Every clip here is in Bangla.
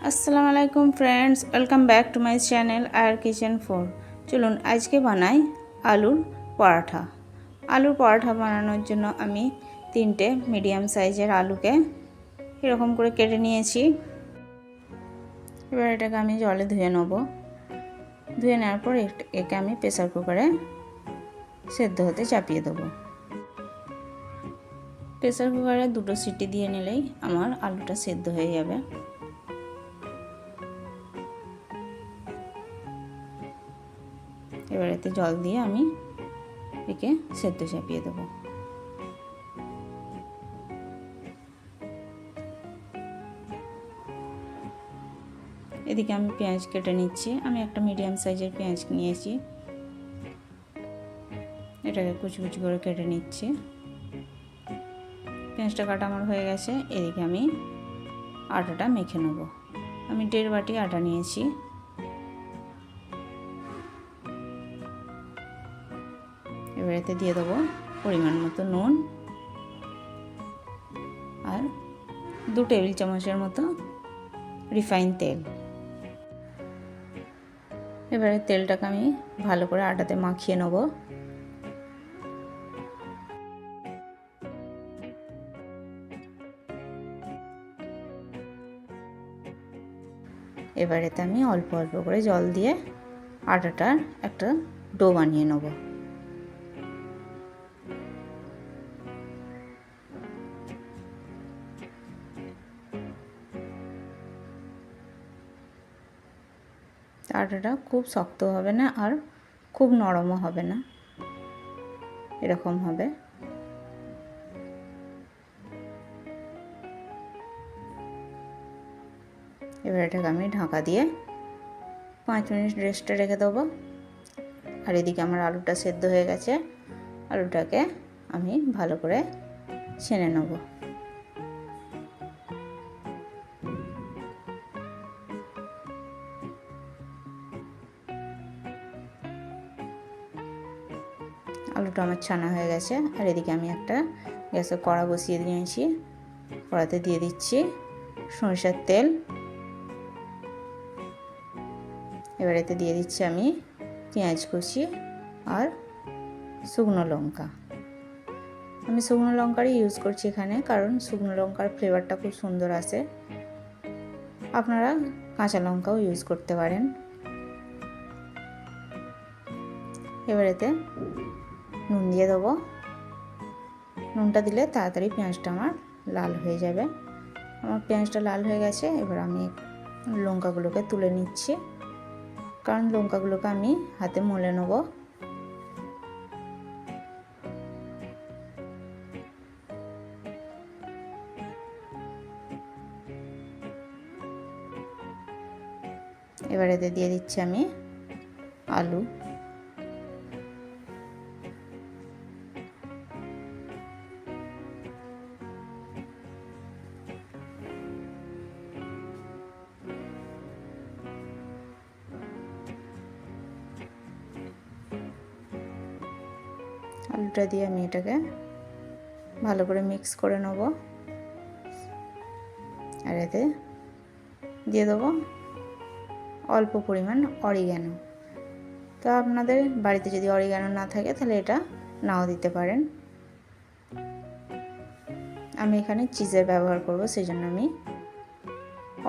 আসসালামু আলাইকুম friends, welcome back to my channel আর কিচেন 4। চলুন আজকে বানাই আলুর পরাঠা। আলুর পরাঠা বানানোর জন্য আমি 3টে মিডিয়াম সাইজের আলুকে এরকম করে কেটে নিয়েছি। এবার এটাকে আমি জলে ধুয়ে নেব। ধুয়ে নেওয়ার পর একে আমি প্রেসার কুকারে সেদ্ধ হতে চাপিয়ে দেবো। প্রেসার কুকারে 2টো সিটি দিয়ে নিলেই আমার আলুটা সেদ্ধ হয়ে যাবে। এবার এতে জল দিয়ে আমি একে সেদ্ধ চাপিয়ে দেবো। এদিকে আমি পেঁয়াজ কেটে নিচ্ছি। আমি একটা মিডিয়াম সাইজের পেঁয়াজ নিয়েছি, এটাকে কুচি কুচি করে কেটে নিচ্ছি। পেঁয়াজটা কাটা আমার হয়ে গেছে। এদিকে আমি আটাটা মেখে নেব। আমি 1.5 বাটি আটা নিয়েছি। এবার এতে দিয়ে দেবো পরিমাণ মতো নুন আর 2 টেবিল চামচের মতো রিফাইন তেল। এবারে তেলটাকে আমি ভালো করে আটাতে মাখিয়ে নেব। এবারেতে আমি অল্প অল্প করে জল দিয়ে আটাটার একটা ডো বানিয়ে নেব। আটাটা খুব শক্ত হবে না আর খুব নরমও হবে না, এরকম হবে। এবার এটাকে আমি ঢাকা দিয়ে 5 মিনিট রেস্টে রেখে দেবো। আর এদিকে আমার আলুটা সেদ্ধ হয়ে গেছে। আলুটাকে আমি ভালো করে ছেনে নেব। আলুটা আমার ছানা হয়ে গেছে। আর এদিকে আমি একটা গ্যাসে কড়া বসিয়ে দিয়েছি। কড়াতে দিয়ে দিচ্ছি সরিষার তেল। এবার এতে দিয়ে দিচ্ছি আমি পেঁয়াজ কুচি আর শুকনো লঙ্কা। আমি শুকনো লঙ্কারই ইউজ করছি এখানে, কারণ শুকনো লঙ্কার ফ্লেভারটা খুব সুন্দর আসে। আপনারা কাঁচা লঙ্কাও ইউজ করতে পারেন। এবার এতে নুন দিয়ে দেবো। নুনটা দিলে তাড়াতাড়ি পেঁয়াজটা আমার লাল হয়ে যাবে। আমার পেঁয়াজটা লাল হয়ে গেছে। এবার আমি লঙ্কাগুলোকে তুলে নিচ্ছি, কারণ লঙ্কাগুলোকে আমি হাতে মলে নেব। এবার এতে দিয়ে দিচ্ছি আমি আলু। আলুটা দিয়ে আমি এটাকে ভালো করে মিক্স করে নেব। আর এতে দিয়ে দেবো অল্প পরিমাণ অরিগ্যানো। তো আপনাদের বাড়িতে যদি অরিগ্যানো না থাকে তাহলে এটা নাও দিতে পারেন। আমি এখানে চিজের ব্যবহার করব, সেই জন্য আমি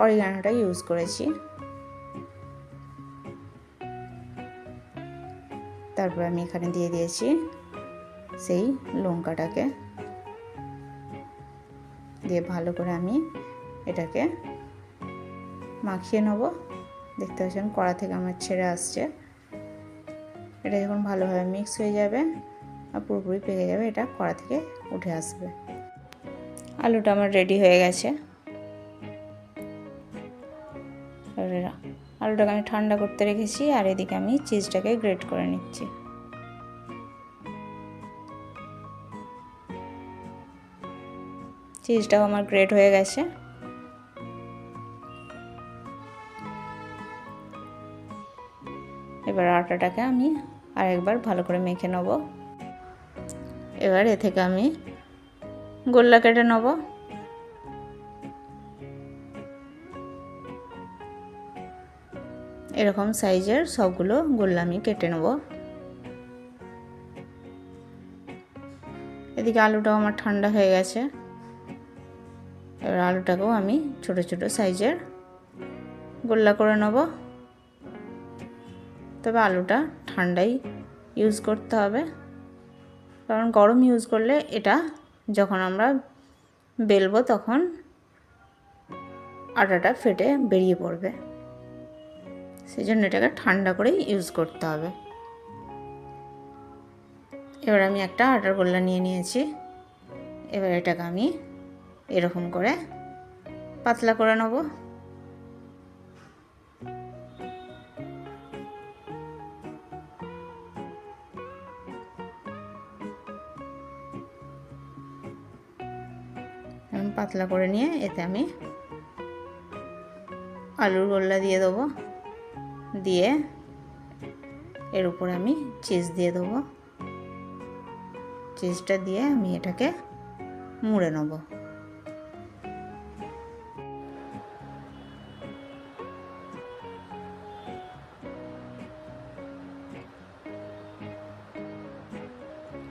অরিগ্যানোটা ইউজ করেছি। তারপর আমি এখানে দিয়ে দিয়েছি সেই লঙ্কাটাকে, দিয়ে ভালো করে আমি এটাকে মাখিয়ে নেব। দেখতে পাচ্ছেন কড়া থেকে আমার ছেড়ে আসছে। এটা যখন ভালোভাবে মিক্স হয়ে যাবে আর পুরোপুরি পেকে যাবে, এটা কড়া থেকে উঠে আসবে। আলুটা আমার রেডি হয়ে গেছে। আলুটাকে আমি ঠান্ডা করতে রেখেছি। আর এদিকে আমি চিজটাকে গ্রেট করে নিচ্ছি। চিজটাও আমার গ্রেট হয়ে গেছে। এবার আটাটাকে আমি আরেকবার ভালো করে মেখে নেব। এবার এ থেকে আমি গোল্লা কেটে নেব। এরকম সাইজের সবগুলো গোল্লা আমি কেটে নেব। এদিকে আলুটাও আমার ঠান্ডা হয়ে গেছে। এবার আলুটাকেও আমি ছোট ছোট সাইজের গোল্লা করে নেব। তবে আলুটা ঠান্ডাই ইউজ করতে হবে, কারণ গরম ইউজ করলে এটা যখন আমরা বেলবো তখন আটাটা ফেটে বেরিয়ে পড়বে। সেই জন্য এটাকে ঠান্ডা করেই ইউজ করতে হবে। এবার আমি একটা আটার গোল্লা নিয়ে নিয়েছি। এবার এটাকে আমি এরকম করে পাতলা করে নেব। পাতলা করে নিয়ে এতে আমি আলুর গোল্লা দিয়ে দেবো, দিয়ে এর উপর আমি চিজ দিয়ে দেবো। চিজটা দিয়ে আমি এটাকে মুড়ে নেব।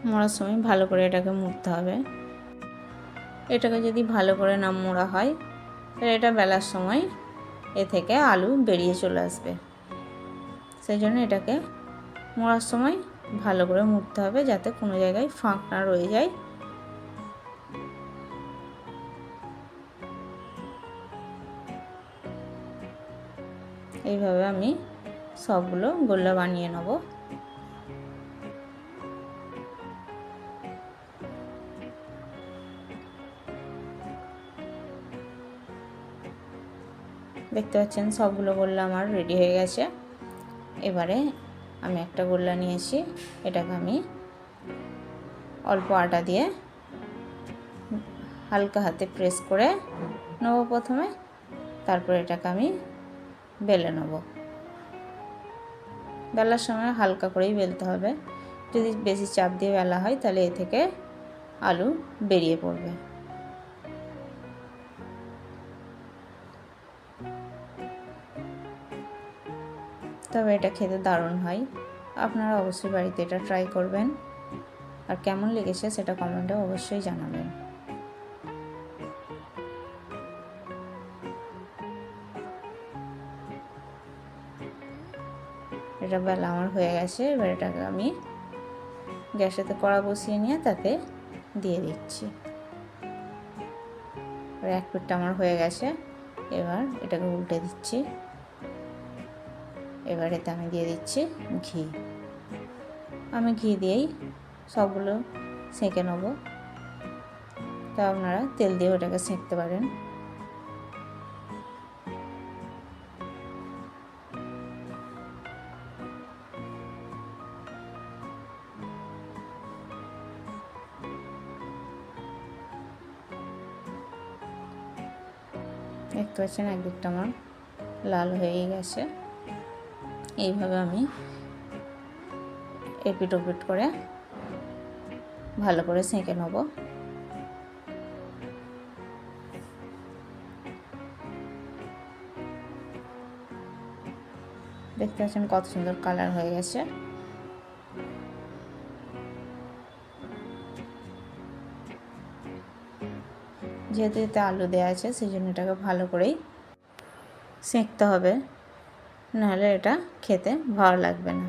মোড়ার সময় ভালো করে এটাকে মুড়তে হবে। এটাকে যদি ভালো করে না মোড়া হয় তাহলে এটা বেলার সময় এ থেকে আলু বেরিয়ে চলে আসবে। সেই জন্য এটাকে মোড়ার সময় ভালো করে মুড়তে হবে, যাতে কোনো জায়গায় ফাঁক না রয়ে যায়। এইভাবে আমি সবগুলো গোল্লা বানিয়ে নেব। দেখতে পাচ্ছেন সবগুলো গোল্লা আমার রেডি হয়ে গেছে। এবারে আমি একটা গোল্লা নিয়েছি, এটাকে আমি অল্প আটা দিয়ে হালকা হাতে প্রেস করে নেব প্রথমে, তারপর এটাকে আমি বেলে নেব। বেলার সময় হালকা করেই বেলতে হবে। যদি বেশি চাপ দিয়ে বেলা হয় তাহলে এ থেকে আলু বেরিয়ে পড়বে। তবে এটা খেতে দারুণ হয়। আপনারা অবশ্যই বাড়িতে এটা ট্রাই করবেন, আর কেমন লেগেছে সেটা কমেন্টে অবশ্যই জানাবেন। এটা বেলা আমার হয়ে গেছে। এবার এটাকে আমি গ্যাসেতে কড়া বসিয়ে নিয়ে তাতে দিয়ে দিচ্ছি। আর এক পিঠটা আমার হয়ে গেছে। এবার এটাকে উল্টে দিচ্ছি। এবার এতে আমি দিয়ে দিচ্ছি ঘি। আমি ঘি দিয়েই সবগুলো সেঁকে নেব, তা আপনারা তেল দিয়ে ওটাকে সেঁকতে পারেন। দেখতে পাচ্ছেন একদিকটা আমার লাল হয়ে গেছে। এইভাবে আমি এপিট ওপিট করে ভালো করে সেঁকে নেব। দেখতে পাচ্ছেন কত সুন্দর কালার হয়ে গেছে। যেহেতু এতে আলু দেওয়া আছে সেই জন্য এটাকে ভালো করেই সেঁকতে হবে, নাহলে এটা খেতে ভালো লাগবে না।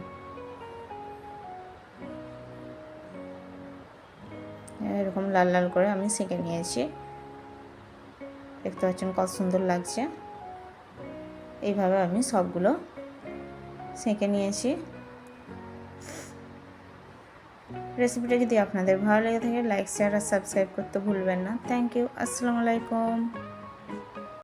এরকম লাল লাল করে আমি সেঁকে নিয়েছি। দেখতে পাচ্ছেন কত সুন্দর লাগছে। এইভাবে আমি সবগুলো সেঁকে নিয়েছি। রেসিপিটা যদি আপনাদের ভালো লেগে থাকে লাইক শেয়ার আর সাবস্ক্রাইব করতে ভুলবেন না। Thank you. আসসালামু আলাইকুম।